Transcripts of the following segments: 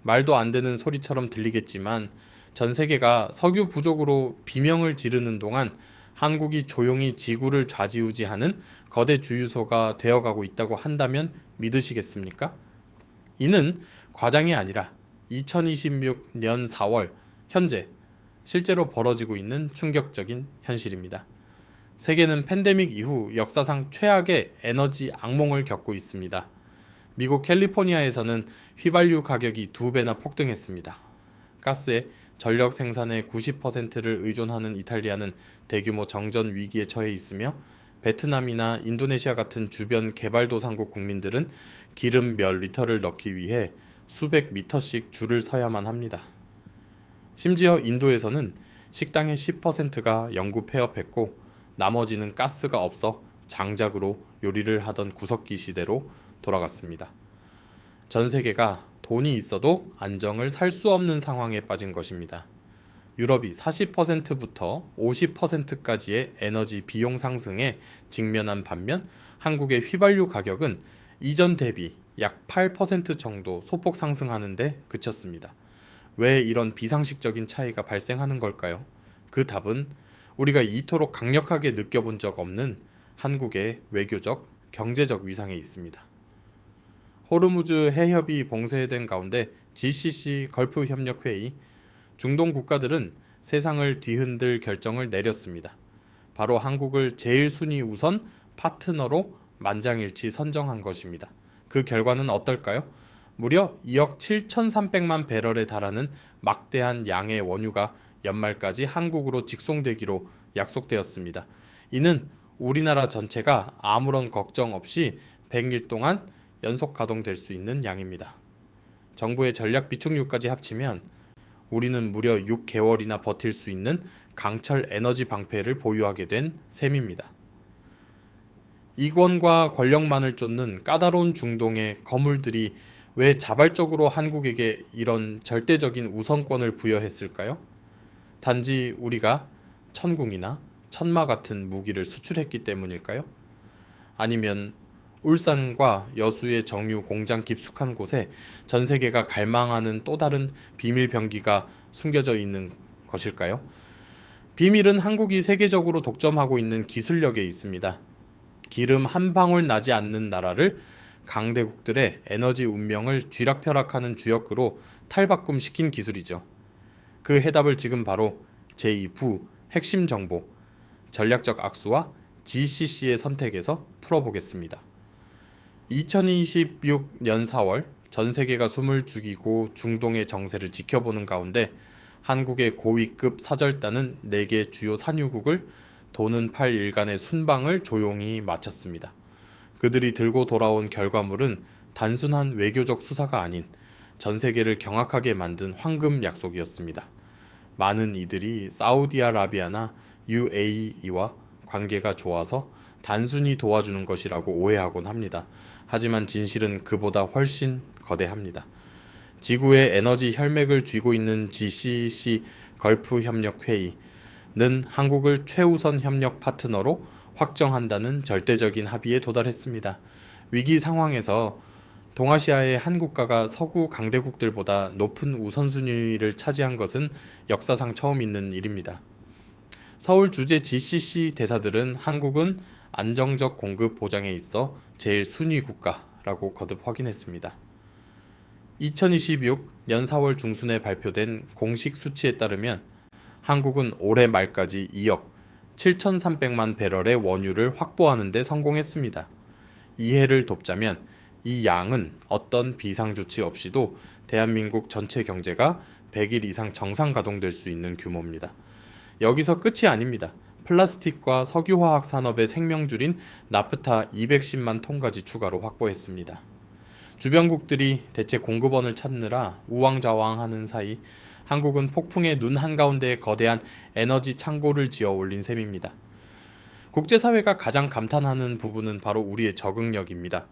말도 안 되는 소리처럼 들리겠지만 전 세계가 석유 부족으로 비명을 지르는 동안 한국이 조용히 지구를 좌지우지하는 거대 주유소가 되어가고 있다고 한다면 믿으시겠습니까? 이는 과장이 아니라 2026년 4월 현재 실제로 벌어지고 있는 충격적인 현실입니다. 세계는 팬데믹 이후 역사상 최악의 에너지 악몽을 겪고 있습니다. 미국 캘리포니아에서는 휘발유 가격이 2배나 폭등했습니다. 가스의 전력 생산의 90%를 의존하는 이탈리아는 대규모 정전 위기에 처해 있으며 베트남이나 인도네시아 같은 주변 개발도상국 국민들은 기름 몇 리터를 넣기 위해 수백 미터씩 줄을 서야만 합니다. 심지어 인도에서는 식당의 10%가 영구 폐업했고 나머지는 가스가 없어 장작으로 요리를 하던 구석기 시대로 돌아갔습니다. 전 세계가 돈이 있어도 안정을 살 수 없는 상황에 빠진 것입니다. 유럽이 40%부터 50%까지의 에너지 비용 상승에 직면한 반면 한국의 휘발유 가격은 이전 대비 약 8% 정도 소폭 상승하는 데 그쳤습니다. 왜 이런 비상식적인 차이가 발생하는 걸까요? 그 답은 우리가 이토록 강력하게 느껴본 적 없는 한국의 외교적, 경제적 위상에 있습니다. 호르무즈 해협이 봉쇄된 가운데 GCC 걸프 협력 회의, 중동 국가들은 세상을 뒤흔들 결정을 내렸습니다. 바로 한국을 제일 순위 우선 파트너로 만장일치 선정한 것입니다. 그 결과는 어떨까요? 무려 2억 7,300만 배럴에 달하는 막대한 양의 원유가 연말까지 한국으로 직송되기로 약속되었습니다. 이는 우리나라 전체가 아무런 걱정 없이 100일 동안 연속 가동될 수 있는 양입니다. 정부의 전략 비축유까지 합치면 우리는 무려 6개월이나 버틸 수 있는 강철 에너지 방패를 보유하게 된 셈입니다. 이권과 권력만을 쫓는 까다로운 중동의 거물들이 왜 자발적으로 한국에게 이런 절대적인 우선권을 부여했을까요? 단지 우리가 천궁이나 천마 같은 무기를 수출했기 때문일까요? 아니면 울산과 여수의 정유 공장 깊숙한 곳에 전 세계가 갈망하는 또 다른 비밀 병기가 숨겨져 있는 것일까요? 비밀은 한국이 세계적으로 독점하고 있는 기술력에 있습니다. 기름 한 방울 나지 않는 나라를 강대국들의 에너지 운명을 쥐락펴락하는 주역으로 탈바꿈시킨 기술이죠. 그 해답을 지금 바로 제2부 핵심 정보, 전략적 악수와 GCC의 선택에서 풀어보겠습니다. 2026년 4월 전 세계가 숨을 죽이고 중동의 정세를 지켜보는 가운데 한국의 고위급 사절단은 4개 주요 산유국을 도는 팔 일간의 순방을 조용히 마쳤습니다. 그들이 들고 돌아온 결과물은 단순한 외교적 수사가 아닌 전 세계를 경악하게 만든 황금 약속이었습니다. 많은 이들이 사우디아라비아나 UAE와 관계가 좋아서 단순히 도와주는 것이라고 오해하곤 합니다. 하지만 진실은 그보다 훨씬 거대합니다. 지구의 에너지 혈맥을 쥐고 있는 GCC 걸프 협력 회의는 한국을 최우선 협력 파트너로 확정한다는 절대적인 합의에 도달했습니다. 위기 상황에서 동아시아의 한 국가가 서구 강대국들보다 높은 우선순위를 차지한 것은 역사상 처음 있는 일입니다. 서울 주재 GCC 대사들은 한국은 안정적 공급 보장에 있어 제일 순위 국가라고 거듭 확인했습니다. 2026년 4월 중순에 발표된 공식 수치에 따르면 한국은 올해 말까지 2억 7,300만 배럴의 원유를 확보하는 데 성공했습니다. 이해를 돕자면 이 양은 어떤 비상조치 없이도 대한민국 전체 경제가 100일 이상 정상 가동될 수 있는 규모입니다. 여기서 끝이 아닙니다. 플라스틱과 석유화학 산업의 생명줄인 나프타 210만 톤까지 추가로 확보했습니다. 주변국들이 대체 공급원을 찾느라 우왕좌왕하는 사이 한국은 폭풍의 눈 한가운데에 거대한 에너지 창고를 지어 올린 셈입니다. 국제사회가 가장 감탄하는 부분은 바로 우리의 적응력입니다.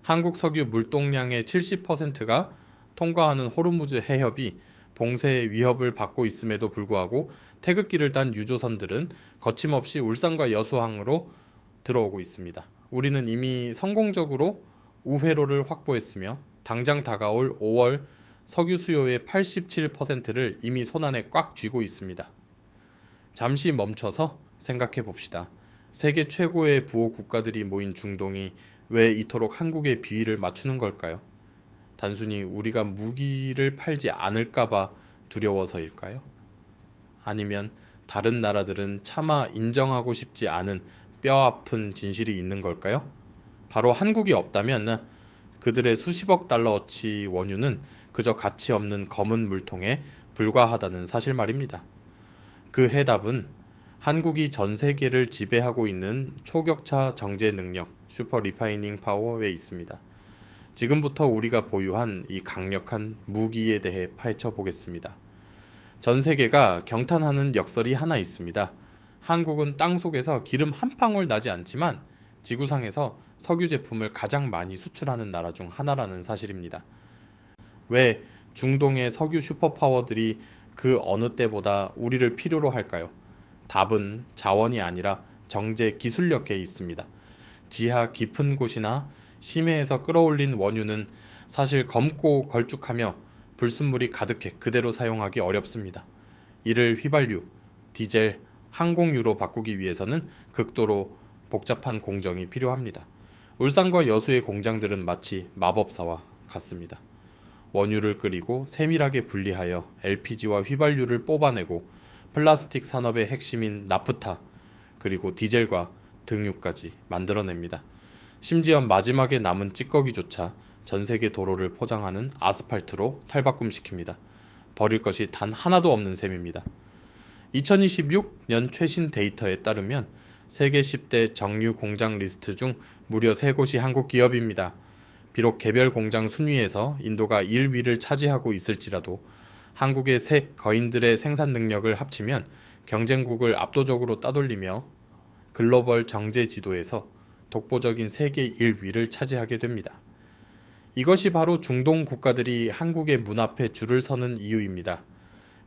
한국 석유 물동량의 70%가 통과하는 호르무즈 해협이 봉쇄의 위협을 받고 있음에도 불구하고 태극기를 단 유조선들은 거침없이 울산과 여수항으로 들어오고 있습니다. 우리는 이미 성공적으로 우회로를 확보했으며 당장 다가올 5월 석유 수요의 87%를 이미 손안에 꽉 쥐고 있습니다. 잠시 멈춰서 생각해 봅시다. 세계 최고의 부호 국가들이 모인 중동이 왜 이토록 한국의 비위를 맞추는 걸까요? 단순히 우리가 무기를 팔지 않을까봐 두려워서일까요? 아니면 다른 나라들은 차마 인정하고 싶지 않은 뼈아픈 진실이 있는 걸까요? 바로 한국이 없다면 그들의 수십억 달러어치 원유는 그저 가치 없는 검은 물통에 불과하다는 사실 말입니다. 그 해답은 한국이 전 세계를 지배하고 있는 초격차 정제 능력, 슈퍼 리파이닝 파워에 있습니다. 지금부터 우리가 보유한 이 강력한 무기에 대해 파헤쳐 보겠습니다. 전 세계가 경탄하는 역설이 하나 있습니다. 한국은 땅속에서 기름 한 방울 나지 않지만 지구상에서 석유 제품을 가장 많이 수출하는 나라 중 하나라는 사실입니다. 왜 중동의 석유 슈퍼파워들이 그 어느 때보다 우리를 필요로 할까요? 답은 자원이 아니라 정제 기술력에 있습니다. 지하 깊은 곳이나 심해에서 끌어올린 원유는 사실 검고 걸쭉하며 불순물이 가득해 그대로 사용하기 어렵습니다. 이를 휘발유, 디젤, 항공유로 바꾸기 위해서는 극도로 복잡한 공정이 필요합니다. 울산과 여수의 공장들은 마치 마법사와 같습니다. 원유를 끓이고 세밀하게 분리하여 LPG와 휘발유를 뽑아내고 플라스틱 산업의 핵심인 나프타 그리고 디젤과 등유까지 만들어냅니다. 심지어 마지막에 남은 찌꺼기조차 전 세계 도로를 포장하는 아스팔트로 탈바꿈시킵니다. 버릴 것이 단 하나도 없는 셈입니다. 2026년 최신 데이터에 따르면 세계 10대 정유 공장 리스트 중 무려 3곳이 한국 기업입니다. 비록 개별 공장 순위에서 인도가 1위를 차지하고 있을지라도 한국의 새 거인들의 생산 능력을 합치면 경쟁국을 압도적으로 따돌리며 글로벌 정제 지도에서 독보적인 세계 1위를 차지하게 됩니다. 이것이 바로 중동 국가들이 한국의 문 앞에 줄을 서는 이유입니다.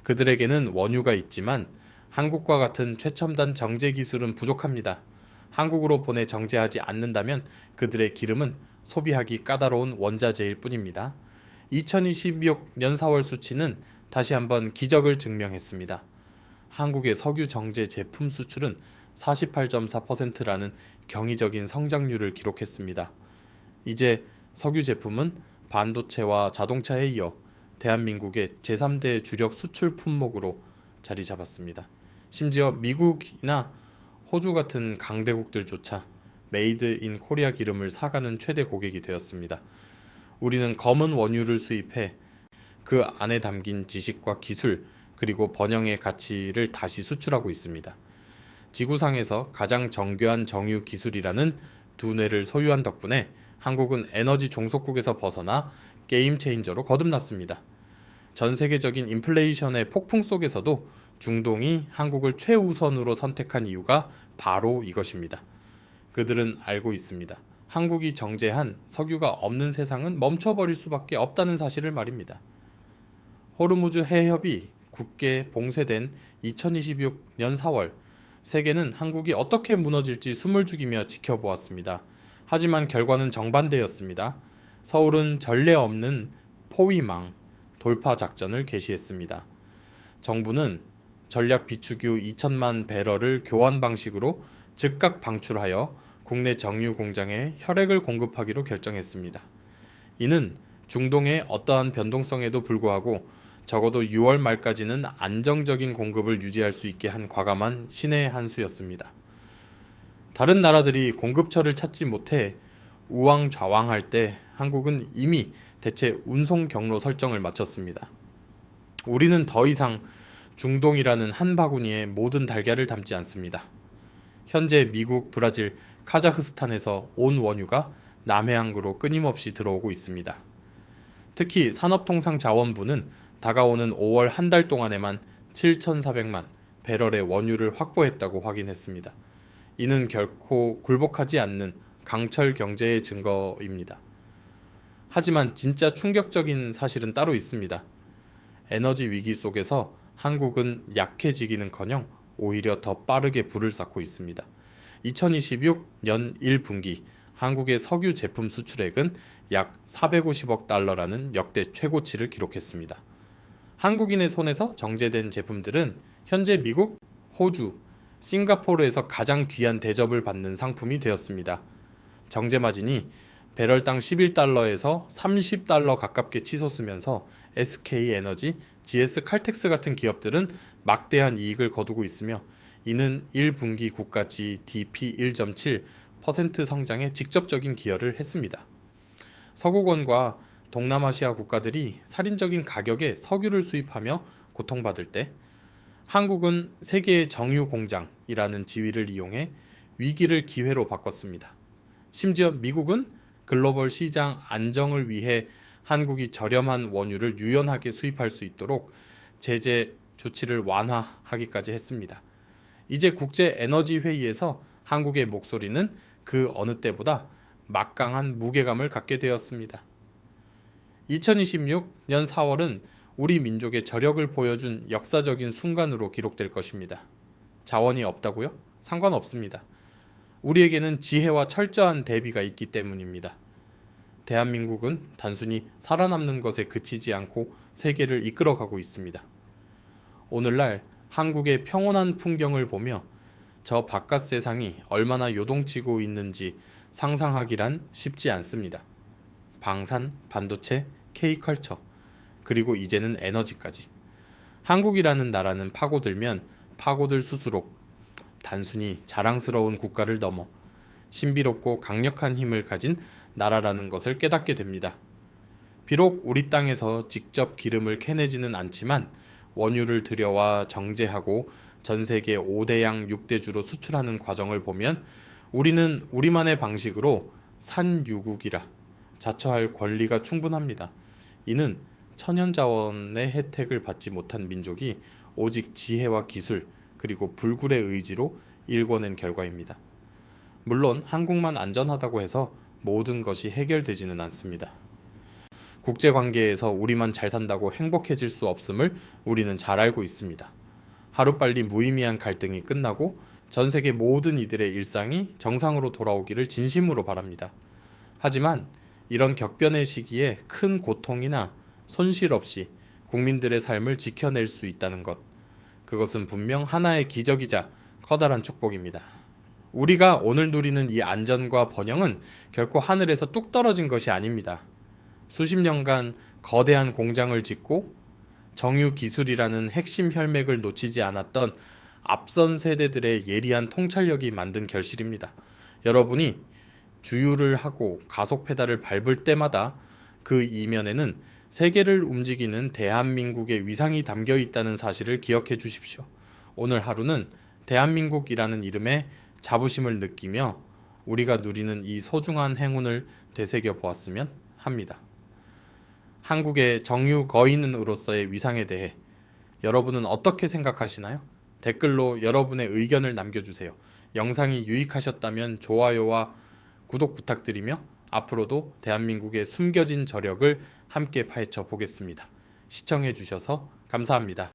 그들에게는 원유가 있지만 한국과 같은 최첨단 정제 기술은 부족합니다. 한국으로 보내 정제하지 않는다면 그들의 기름은 소비하기 까다로운 원자재일 뿐입니다. 2026년 4월 수치는 다시 한번 기적을 증명했습니다. 한국의 석유 정제 제품 수출은 48.4%라는 경이적인 성장률을 기록했습니다. 이제 석유 제품은 반도체와 자동차에 이어 대한민국의 제3대 주력 수출 품목으로 자리 잡았습니다. 심지어 미국이나 호주 같은 강대국들조차 메이드 인 코리아 기름을 사가는 최대 고객이 되었습니다. 우리는 검은 원유를 수입해 그 안에 담긴 지식과 기술 그리고 번영의 가치를 다시 수출하고 있습니다. 지구상에서 가장 정교한 정유 기술이라는 두 뇌를 소유한 덕분에 한국은 에너지 종속국에서 벗어나 게임 체인저로 거듭났습니다. 전 세계적인 인플레이션의 폭풍 속에서도 중동이 한국을 최우선으로 선택한 이유가 바로 이것입니다. 그들은 알고 있습니다. 한국이 정제한 석유가 없는 세상은 멈춰버릴 수밖에 없다는 사실을 말입니다. 호르무즈 해협이 굳게 봉쇄된 2026년 4월, 세계는 한국이 어떻게 무너질지 숨을 죽이며 지켜보았습니다. 하지만 결과는 정반대였습니다. 서울은 전례 없는 포위망 돌파 작전을 개시했습니다. 정부는 전략 비축유 2천만 배럴을 교환 방식으로 즉각 방출하여 국내 정유 공장에 혈액을 공급하기로 결정했습니다. 이는 중동의 어떠한 변동성에도 불구하고 적어도 6월 말까지는 안정적인 공급을 유지할 수 있게 한 과감한 신의 한 수였습니다. 다른 나라들이 공급처를 찾지 못해 우왕좌왕할 때 한국은 이미 대체 운송 경로 설정을 마쳤습니다. 우리는 더 이상 중동이라는 한 바구니에 모든 달걀을 담지 않습니다. 현재 미국, 브라질, 카자흐스탄에서 온 원유가 남해항으로 끊임없이 들어오고 있습니다. 특히 산업통상자원부는 다가오는 5월 한 달 동안에만 7,400만 배럴의 원유를 확보했다고 확인했습니다. 이는 결코 굴복하지 않는 강철 경제의 증거입니다. 하지만 진짜 충격적인 사실은 따로 있습니다. 에너지 위기 속에서 한국은 약해지기는커녕 오히려 더 빠르게 불을 쌓고 있습니다. 2026년 1분기 한국의 석유 제품 수출액은 약 450억 달러라는 역대 최고치를 기록했습니다. 한국인의 손에서 정제된 제품들은 현재 미국, 호주, 싱가포르에서 가장 귀한 대접을 받는 상품이 되었습니다. 정제 마진이 배럴당 11달러에서 30달러 가깝게 치솟으면서 SK에너지, GS칼텍스 같은 기업들은 막대한 이익을 거두고 있으며 이는 1분기 국가 GDP 1.7% 성장에 직접적인 기여를 했습니다. 서구권과 동남아시아 국가들이 살인적인 가격에 석유를 수입하며 고통받을 때 한국은 세계의 정유 공장이라는 지위를 이용해 위기를 기회로 바꿨습니다. 심지어 미국은 글로벌 시장 안정을 위해 한국이 저렴한 원유를 유연하게 수입할 수 있도록 제재 조치를 완화하기까지 했습니다. 이제 국제 에너지 회의에서 한국의 목소리는 그 어느 때보다 막강한 무게감을 갖게 되었습니다. 2026년 4월은 우리 민족의 저력을 보여준 역사적인 순간으로 기록될 것입니다. 자원이 없다고요? 상관없습니다. 우리에게는 지혜와 철저한 대비가 있기 때문입니다. 대한민국은 단순히 살아남는 것에 그치지 않고 세계를 이끌어가고 있습니다. 오늘날 한국의 평온한 풍경을 보며 저 바깥 세상이 얼마나 요동치고 있는지 상상하기란 쉽지 않습니다. 방산, 반도체, K컬처, 그리고 이제는 에너지까지. 한국이라는 나라는 파고들면 파고들 수수록 단순히 자랑스러운 국가를 넘어 신비롭고 강력한 힘을 가진 나라라는 것을 깨닫게 됩니다. 비록 우리 땅에서 직접 기름을 캐내지는 않지만 원유를 들여와 정제하고 전 세계 5대양 6대주로 수출하는 과정을 보면 우리는 우리만의 방식으로 산유국이라 자처할 권리가 충분합니다. 이는 천연자원의 혜택을 받지 못한 민족이 오직 지혜와 기술 그리고 불굴의 의지로 일궈낸 결과입니다. 물론 한국만 안전하다고 해서 모든 것이 해결되지는 않습니다. 국제관계에서 우리만 잘 산다고 행복해질 수 없음을 우리는 잘 알고 있습니다. 하루빨리 무의미한 갈등이 끝나고 전 세계 모든 이들의 일상이 정상으로 돌아오기를 진심으로 바랍니다. 하지만 이런 격변의 시기에 큰 고통이나 손실 없이 국민들의 삶을 지켜낼 수 있다는 것, 그것은 분명 하나의 기적이자 커다란 축복입니다. 우리가 오늘 누리는 이 안전과 번영은 결코 하늘에서 뚝 떨어진 것이 아닙니다. 수십 년간 거대한 공장을 짓고 정유 기술이라는 핵심 혈맥을 놓치지 않았던 앞선 세대들의 예리한 통찰력이 만든 결실입니다. 여러분이 주유를 하고 가속 페달을 밟을 때마다 그 이면에는 세계를 움직이는 대한민국의 위상이 담겨 있다는 사실을 기억해 주십시오. 오늘 하루는 대한민국이라는 이름에 자부심을 느끼며 우리가 누리는 이 소중한 행운을 되새겨 보았으면 합니다. 한국의 정유 거인으로서의 위상에 대해 여러분은 어떻게 생각하시나요? 댓글로 여러분의 의견을 남겨주세요. 영상이 유익하셨다면 좋아요와 구독 부탁드리며 앞으로도 대한민국의 숨겨진 저력을 함께 파헤쳐 보겠습니다. 시청해 주셔서 감사합니다.